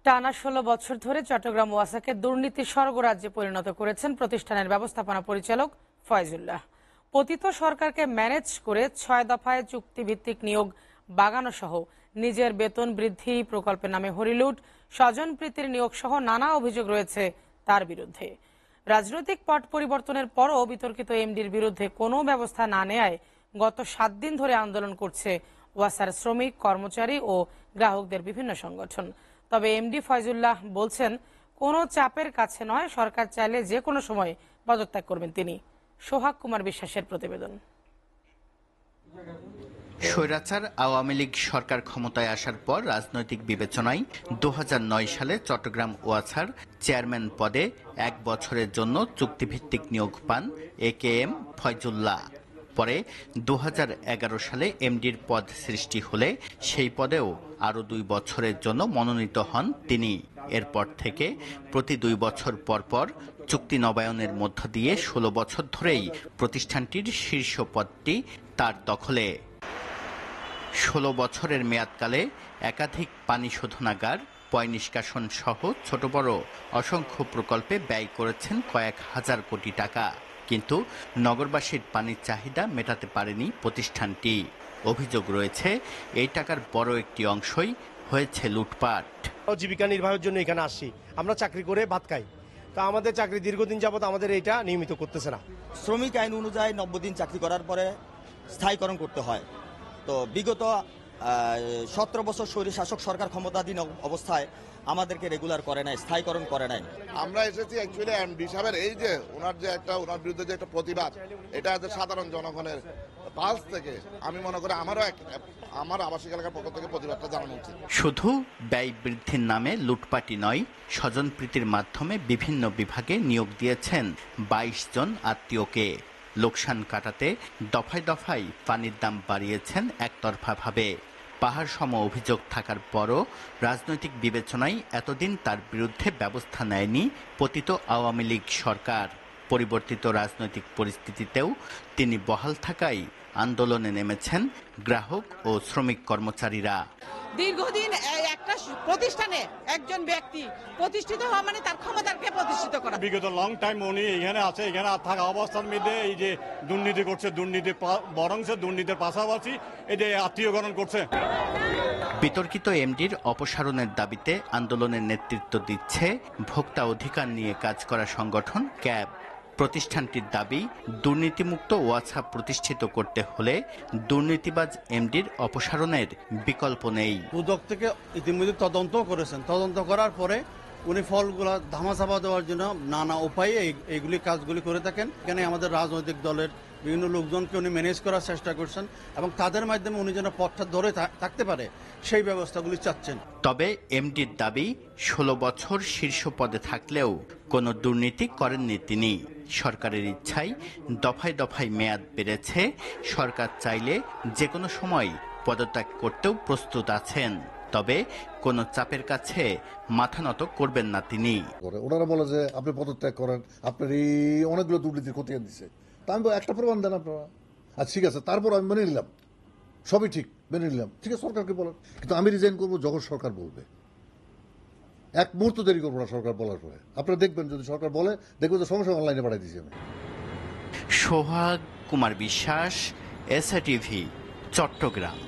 টানা ১৬ বছর ধরে চট্টগ্রাম ওয়াসাকে দুর্নীতির স্বর্গরাজ্যে পরিণত করেছেন প্রতিষ্ঠানের ব্যবস্থাপনা পরিচালক ফয়জুল্লাহ। পতিত সরকারকে ম্যানেজ করে ৬ দফায় চুক্তিভিত্তিক নিয়োগ বাগানো সহ নিজের বেতন বৃদ্ধি প্রকল্পের নামে হরিলুট, স্বজনপ্রীতির নিয়োগ সহ নানা অভিযোগ রয়েছে তার বিরুদ্ধে। রাজনৈতিক পট পরিবর্তনের পরও বিতর্কিত এমডির বিরুদ্ধে কোনো ব্যবস্থা না নেয়ায় গত ৭ দিন ধরে আন্দোলন করছে ওয়াসার শ্রমিক, কর্মচারী ও গ্রাহকদের বিভিন্ন সংগঠন। তবে এমডি ফয়জুল্লাহ বলছেন, কোনো চাপের কাছে নয়, সরকার চাইলে যে কোনো সময় পদত্যাগ করবেন তিনি। সোহাগ কুমার বিশ্বাসের প্রতিবেদন। স্বৈরাচার আওয়ামী লীগ সরকার ক্ষমতায় আসার পর রাজনৈতিক বিবেচনায় ২০০৯ সালে চট্টগ্রাম ওয়াসার চেয়ারম্যান পদে ১ বছরের জন্য চুক্তিভিত্তিক নিয়োগ পান একেএম ফয়জুল্লাহ। পরে ২০১১ সালে এমডির পদ সৃষ্টি হলে সেই পদেও আরও ২ বছরের জন্য মনোনীত হন তিনি। এরপর থেকে প্রতি ২ বছর পর পর চুক্তি নবায়নের মধ্য দিয়ে ১৬ বছর ধরেই প্রতিষ্ঠানটির শীর্ষ পদটি তার দখলে। ১৬ বছরের মেয়াদকালে একাধিক পানি শোধনাগার, পয় নিষ্কাশন সহ ছোট বড় অসংখ্য প্রকল্পে ব্যয় করেছেন কয়েক হাজার কোটি টাকা। কিন্তু নগরবাসীর পানির চাহিদা মেটাতে পারেনি প্রতিষ্ঠানটি। অভিযোগ রয়েছে, এই টাকার বড় একটি অংশই হয়েছে লুটপাট। জীবিকা নির্বাহের জন্য এখানে আসছি, আমরা চাকরি করে ভাত খাই, তা আমাদের চাকরি দীর্ঘদিন যাবত আমাদের এটা নিয়মিত করতেছে না। শ্রমিক আইন অনুযায়ী ৯০ দিন চাকরি করার পরে স্থায়ীকরণ করতে হয়। তো বিগত ১৭ বছর স্বৈরশাসক সরকার ক্ষমতাধীন অবস্থায় আমাদেরকে রেগুলার করে নাই, স্থায়ীকরণ করে নাই। আমরা এসেছি অ্যাকচুয়ালি এমডি সাহেবের এই যে ওনার বিরুদ্ধে যে একটা প্রতিবাদ, এটা সাধারণ জনগণের পালস থেকে আমি মনে করি আমার আবাসিক এলাকার পক্ষ থেকে প্রতিবাদটা জানানো উচিত। শুধু ব্যয় বৃদ্ধির নামে লুটপাটই নয়, স্বজনপ্রীতির মাধ্যমে বিভিন্ন বিভাগে নিয়োগ দিয়েছেন ২২ জন আত্মীয়কে। লোকসান কাটাতে দফায় দফায় পানির দাম বাড়িয়েছেন একতরফাভাবে। পাহাড় সম অভিযোগ থাকার পরও রাজনৈতিক বিবেচনায় এতদিন তার বিরুদ্ধে ব্যবস্থা নেয়নি পতিত আওয়ামী লীগ সরকার। পরিবর্তিত রাজনৈতিক পরিস্থিতিতেও তিনি বহাল থাকায় আন্দোলনে নেমেছেন গ্রাহক ও শ্রমিক কর্মচারীরা। দীর্ঘদিন একটা প্রতিষ্ঠানে একজন ব্যক্তি প্রতিষ্ঠিত হওয়া মানে তার ক্ষমতাকে প্রতিষ্ঠিত করা। বিগত লং টাইম উনি এখানে আছে, এখানে থাকা অবস্থার মধ্যে এই যে দুর্নীতি করছে, বরং দুর্নীতির পাশাপাশি এই যে আত্মীয়করণ করছে। বিতর্কিত এমডির অপসারণের দাবিতে আন্দোলনের নেতৃত্ব দিচ্ছে ভোক্তা অধিকার নিয়ে কাজ করা সংগঠন ক্যাব। প্রতিষ্ঠানটির দাবি, দুর্নীতিমুক্ত ওয়াসা প্রতিষ্ঠিত করতে হলে দুর্নীতিবাজ এমডির অপসারণের বিকল্প নেই। দুদক থেকে ইতিমধ্যে তদন্ত করেছেন, তদন্ত করার পরে উনি ফলগুলা ধামাচাপা দেওয়ার জন্য নানা উপায়ে এইগুলি কাজগুলি করে থাকেন। এখানে আমাদের রাজনৈতিক দলের বিভিন্ন লোকজনকে উনি ম্যানেজ করার চেষ্টা করছেন এবং তাদের মাধ্যমে উনি যেন পথটা ধরে থাকতে পারে সেই ব্যবস্থাগুলি চাচ্ছেন। তবে এমডির দাবি, ১৬ বছর শীর্ষ পদে থাকলেও কোনো দুর্নীতি করেননি তিনি। সরকারের ইচ্ছায় দফায় দফায় মেয়াদ বেড়েছে। সরকার চাইলে যে কোনো সময় পদত্যাগ করতেও প্রস্তুত আছেন। তবে কোনো চাপের কাছে মাথা নত করবেন না তিনি। ওনারা বলে যে আপনি পদত্যাগ করেন, আপনার এই অনেকগুলো দুর্নীতির খতিয়ান দিচ্ছে, তা আমি একটা প্রমাণ দেন আপনারা। আচ্ছা ঠিক আছে, তারপর আমি মেনে নিলাম, সবই ঠিক মেনে নিলাম, ঠিক আছে সরকারকে বলেন, কিন্তু আমি রিজাইন করবো যখন সরকার বলবে। এক মুহূর্ত দেরি করবো না সরকার বলার পরে। আপনারা দেখবেন যদি সরকার বলে, দেখবেন যে সঙ্গে সঙ্গে অনলাইনে পাঠিয়ে দিয়েছি আমি। সোহাগ কুমার বিশ্বাস, এসএ টিভি, চট্টগ্রাম।